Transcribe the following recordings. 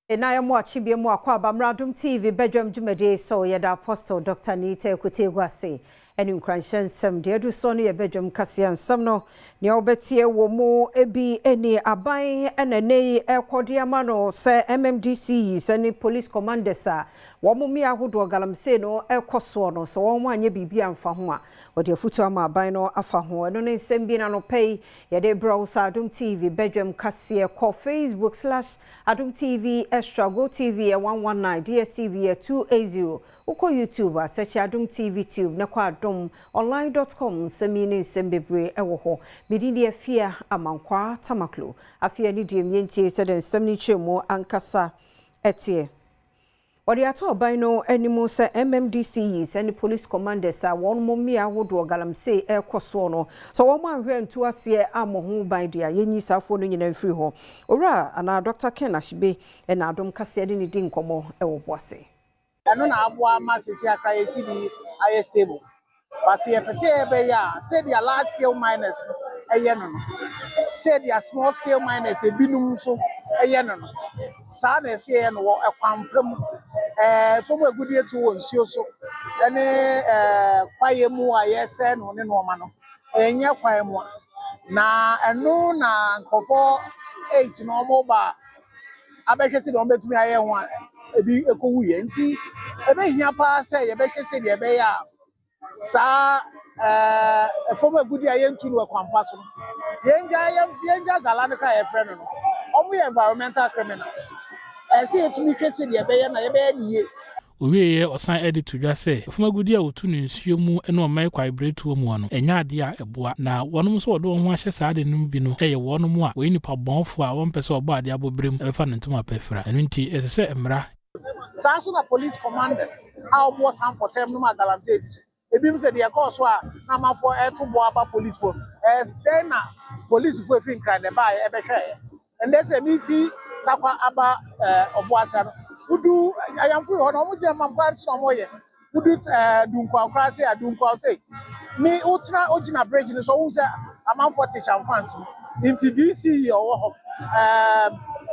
Na ya mo achibie mo akwa Adom TV Badwam Jumade so ya da Apostle Dr. Nita Ekutegwase eni nkranhye nsem de edu so no ye Badwam kase ansem no ne obetie wo mo ebi eni aban enenei ekode ama no se MMDC se police commanders a wo mo mi ahodo Galamsey no ekoso no so wo mo anye bibia amfa ho a wo de futu ama aban no afa ho eno ne nsem bi na no pay ye de browse Adom TV Badwam kase ko Facebook/Adom TV Extra Go TV 119 DSTV 280 uko YouTube search Adom TV Tube na kwa online.com semini sembebre ewo ho midini afia amankwa tamaklo afia ni die mientie se den semni chemo ankasa etie odi ato oban no animu se MMDC se ni police commanders a won mommi ahodo Galamsey ekoso no so won anhwe ntu ase amoho ban dia yenyi safo no nyina mfiri ho owura ana Dr. Ken Ashibe na Adom kase de ni di nkomo ewo boase eno na aboa masisi akra yesi di high stable but ye pese ebe ya say the large scale miners eye no say the small scale miners ebinum so eye no sa na ese no ekwampam fomo agudie to wonsuo so ene kwaye mu aye se no ne no ma no enye kwaye mu na eno na nkofo 8 no mo ba abehwese de ombetumi aye ho ebi ekowuye nti ebe hia pa se ye behwese de ebe ya sa fomo agudi ayentu no kwampa so yenja gala ne kra ye frɛ no omo ye environmental criminals se etumi hwese de ebe ya na ye be niye owieye osan edit to dwa say fomo agudi a otu ne nsuo mu ene o mai kwa ibretu mu no enya ade a eboa na wonom so wodo ho ahye saa de num bi no eye wonom a we nipa bonfo a won pese obo ade abobrem e fa ntoma pefra eno nti ese emra saa so na police commanders how boss am for them no ma Galamsey ebim se de cause a na mafo to bo aba police for then na police for fin kran ne ba e be hwe and they say me fi takwa aba oboasa no udu ayamfu ho no mo je mampa nti no mo ye udu dunkwa kra se adunkwa se me utina ogina bridge ni so wu se amamfo teacher fans into DC or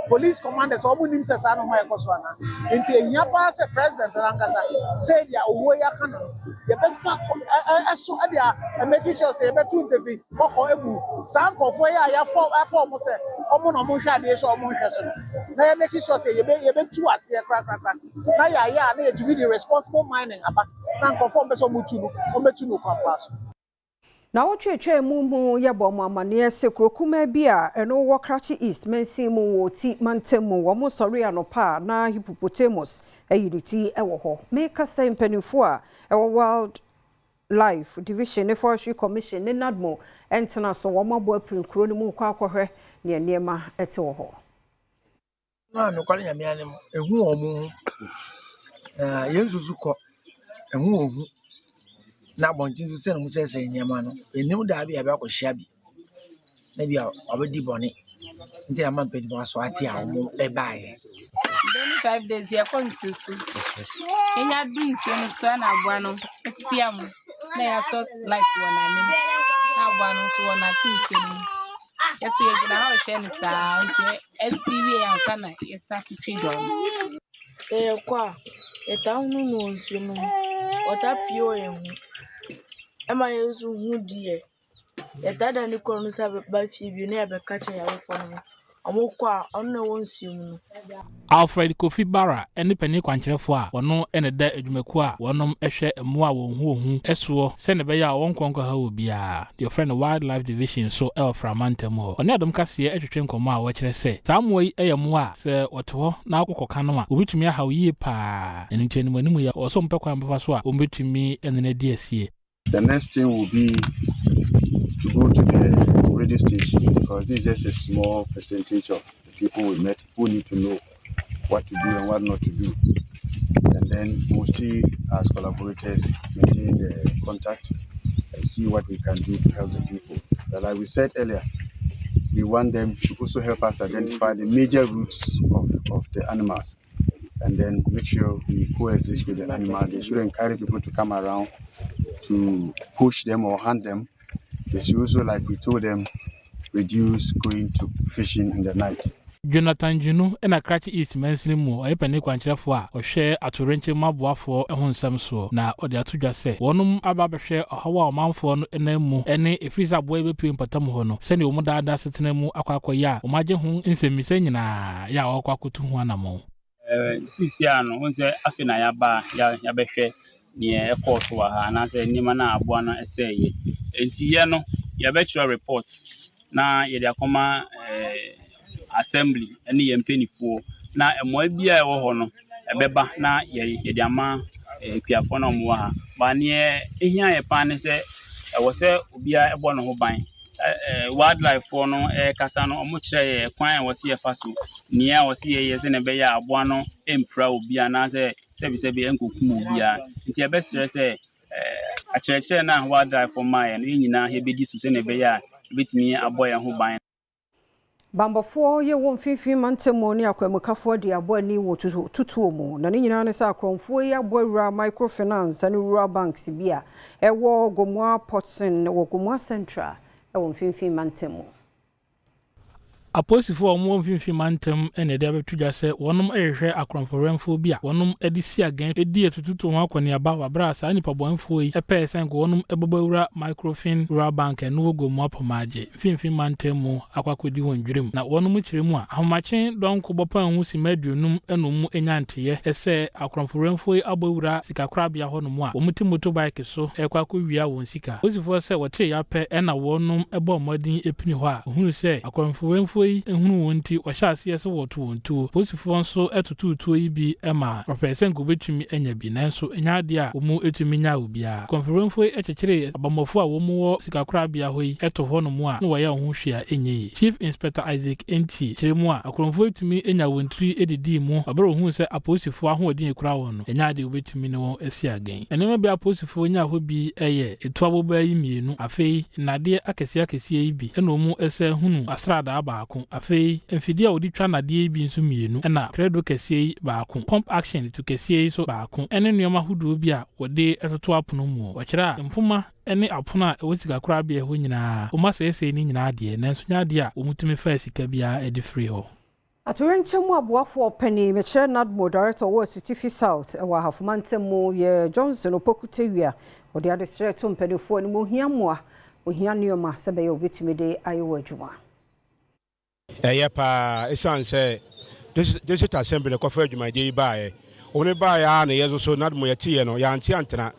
police commanders omu nim se sa no ma ekoso ana nti ehia pa se president lankasa say dia owo ya kana ye be fa eso dia make sure say be tun tefi boko ebu sankofo ya form se omu no mo hwa de so omu hwe so na ye make sure say ye be tu ase kra na ya na ye to be the responsible mining aba na nkofo be so mutu no o metu no kwampaso na wotwetwe mu yebo mu amane se krokuma bi a eno wo Krachi East mensi mu wo ti mantemu wo mo sori anopa na hippopotamus unity ewo ho make say mpanifo a ewo Wild Life Division ne Forestry Commission ne nadmo entena so wo mabo aprin kro ne mu kwa akohwe ne niema ete wo ho na no kwale nyame anem ehu omu yensusu ko ehu ohu na bontinsu se no musese nyama no enim da bia ba kwhia bi na bia obedi bone nti ama mpedi to aso ate a wo e baaye then 5 days ya konsusu enya drinks no so na aboa no tiam na ya so light wona ni na aboa no so wona tinse ni yeso ye gina ha hwe ni sa nti SCV ya kana yesa kitwi don se kwa etawunu no nsuo no otapio ehu ema yesu hu die etada ni ko no sabe ba fie bi na be kache ya wofo no amokwa onno wonsuo mu no Alfred Kofi Bara ene pani kwankyerefo a wono ene da adwumaku a wonom ehwe emo a won hu eso se ne be ya won konko ha obia your friend Wildlife Division so elframantam ho one Adom kase etwetwe nkomo a wo kyere se saamo yi eyemo a se woto na akokoka no a obitumi ahaw yi pa enu nkyeni manimu ya oso mpekwa mbefa so a obitumi enene di asie. The next thing will be to go to the radio station because this is just a small percentage of the people we met who need to know what to do and what not to do. And then mostly as collaborators maintain the contact and see what we can do to help the people. But like we said earlier, we want them to also help us identify the major routes of the animals and then make sure we coexist with the animals. They should encourage people to come around to push them or hunt them. They should also, like we told them, reduce going to fishing in the night. Jonathan Junu ena Krachi East Mensini mu ayepani kwankyerefo a ohwe atorenche maboafo ho nsam so na ode atodwa se wonum aba behwe ohawa omanfo no enamu ene efrisa boy bepi mpatam ho no sene omu daada setena mu akwakoya omagye ho nsemise nyina ya okwakotu ho anamo sisia no wonse afina ya behwe ne ekọsụ wa ha na se nima na abụọ na eseye enti ye no ya betwa reports na ye dia koma assembly ene ye mpenifuo na emo bia e wo ho no ebeba na ye dia ma kuafo na mo ha ba ne ehia ye pa ne se wo se obia ebo no ho ban wildlife for no kasa no omo kire kwan wo se ye faso nia wo se ye se ne be ya aboa no empra obia na se sebi enkokum obia nti e be sere se akyerekye na wildlife for my no nyina he bedi su se ne be ya betimi aboa ho ban Bambofo ye won fifi mantemo ni akwamukafo de abo ni wo tutuo mu na ni nyina ne sa akromfo ye abowura microfinance and rural banks bia ewo gomwa potsin wo gomwa central won fifi mantemo Aposifo omo mfimfi mantem ene de abetudwa se wonum ehwe akromforemfo bia wonum edisi agan edi etututu ho akwani aba wabra sa nipa bonfo yi epesen go wonum ebobawura microfin rural bank enu wogomu apomaje mfimfi mantem akwakodi wondwirem na wonum kiremu a ahomache donko bopan hu simaduonum enum enyanteye ese akromforemfo yi abawura sikakrabia honum a omuti motorbike so ekwakowia won sika osifo se wote yape ena wonum ebo modin epini ho a hunu se akromforemfo ehunu wonti wahase yese woto wontu posifo nso etututuo yi bi ema represent go betumi enya bi nanso enya de a omu etumi nya obia konferenfo echekere abamofo a womu wo sikakora bia hoyi eto ho no mu a no waye ho hwea enye Chief Inspector Isaac Enti kiremu a akromfo etumi enya wontri edidi mu abro hu se aposifo ahodin ekura won no enya de obetumi ne won esi agen enema bia aposifo nya ho bi eye etu aboba yi mienu afei nade akese yi bi ena omu ese hunu asrada aba afei mfidi a odi twa nade bi nso mienu na credo kese baako pump action to kese so baako ene nneoma hudu bi a wode etoto apono mu wakira mpoma ene apona ewosika kora bia ho nyina o ma sese ni nyina de nanso nya de a omutumi fa sika bia edi free ho atorenchemu aboafo pani mechere nadmo director wo City South wa hafumantemu ye Johnson opokutewia odi adestre to mpanifo ni mo hiamoa ohia nneoma sebe ye obetumi de ayewo adwuma pa esan say this assembly ko fa adwuma de baaye oni baaye na yezo so nadmo yati no ya anti antena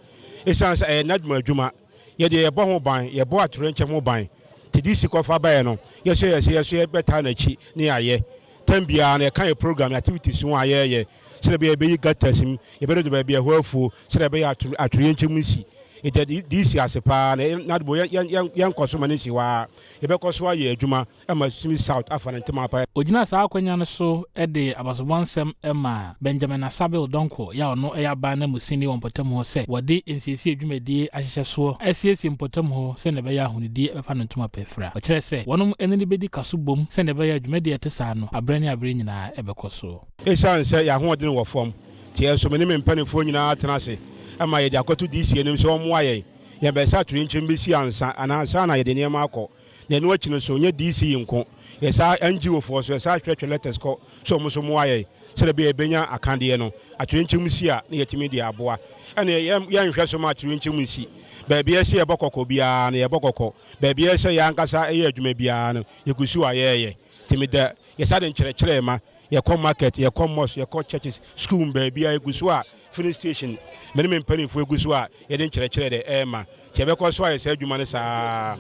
esan say nadmo adwuma ye de ye bo ho ban ye bo atorenche mo ban tidisi ko fa baaye no ye so beta na chi ni aye tambia na kan program activities won aye ye sire be be gatasim ye be do be hoafu sire be atorenche musi ite this asepa na nadbo yan koso manisi wa ebe koso ye adwuma ama Simi South afanantema pa ogina sa akwanya no so ede abasobonsem ema Benjamin Asabil Donko ya ono ya ba na musini wonpotam ho se wode nsisi adwumadi ahyehye so asiesi mpotam ho se ne be ya hunidi efanantema pefra o kire se wonum enini bedi kasobom se ne be ya adwumadi etesa no abrani nyina ebekoso esanse ya ho odin wo fom tie so meni mpanifo nyina atenase ama ye de akoto DC enim so mo aye ye be sa turi nchim besi ansa na ye de niam akọ na enu achi no so nye DC nko ye sa NGO for so ye sa hwetwe letters ko so mo aye sere be ebenya akande no aturi nchim si a na ye timi de aboa ene ye nhwe so ma aturi nchim si ba bia se ye bokoko bia na ye bokoko ba bia se ya nkasa eye adwuma bia no ye kusu aye timi da ye sa de nkyere ma ye come market ye come mosque ye come churches school ba bia ye kusu a finish station many penifo egusu a ye de nkyere de ema che be ko so aye sa adwuma ne sa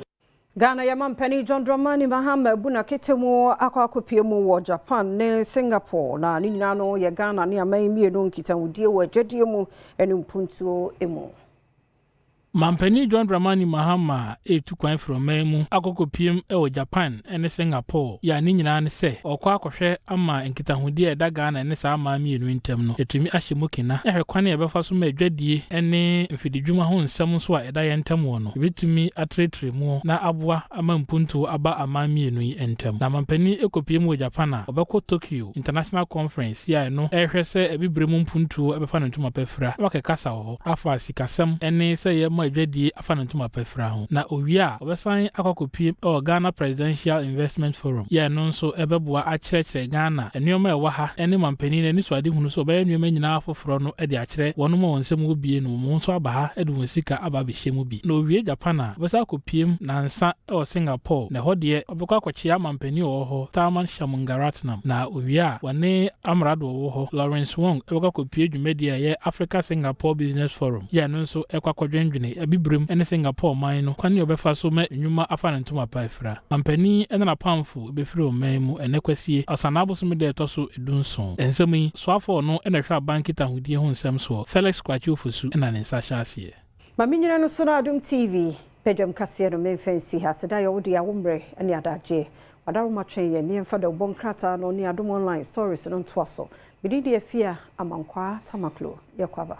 Ghana Yaman Penny John Dramani Mahama Buna Kitemo Akwakopiemu wo Japan ne Singapore na ni nyina no ye Ghana ne amanmie no nkita wudie wo adwadiemu enumpuntuo emu Mampeni John Dramani Mahama etukwan from memu akokopiem e wo Japan ene Singapore ya ni nyina ne se okwa akohwe ama nkitahudi e da Ghana ne sa ama mienu ntem no etumi ahyemukina ehwe kwane e befa so ma adwadie ene mfididwuma ho nsem so a eda ye ntem wo no betumi atretre mu na aboa ama mpuntu aba ama mienu ntem na mampeni ekopiem wo Japan a obekọ Tokyo International Conference ya no ehwe se ebibremu mpuntu e befa no ntuma pefra wakekasa ho afa sikasem ene se ye ma edwadi afa ne ntoma pefra ho na owia obesan akokopie o Ghana Presidential Investment Forum ya no nso ebeboa akyerɛkyerɛ Ghana enoma ɛwa ha ene mampani na ni so ade hunu so ɔbɛyɛ nneɛma nyinaa afoforo no de akyerɛ wɔn ma wɔn nsɛm obie no mo nso aba ha de wɔn sika aba behyɛ mu bi na owie Japan a ɔbɛsa akopiem na nsa ɛwɔ Singapore na hɔ deɛ ɔbɛkɔ akɔkyea mampani wɔ hɔ Tharman Shanmugaratnam na owie a wɔne amrado wɔ hɔ Lawrence Wong ɛbɛkɔ akopie dwumadi a yɛ Africa Singapore Business Forum ya no nso ɛkɔ akɔdwendwene abibrem ɛne Singapore man no kwan ne ɔbɛfa so ma nnwuma afa ne ntoma paefra mampani ɛna na pamfo ɛbɛfiri ɔman mu ɛnɛ kwasie asanabo so mede ɛtɔ so edunson ensɛm yi soafo no ɛna hwɛ abankita hodie ho nsɛm so Felix Kwachi Ofosu ɛna ne nsa hyɛ aseɛ Maminyina no so na Adom TV Badwam kase no memfansi ha seda yɛ wodi awombre ɛne adagye wadaroma twɛn yɛ ne mfa da bonkrata no ne Adom online stories no ntoaso bidi de afia amankwa tamaklo yakwaba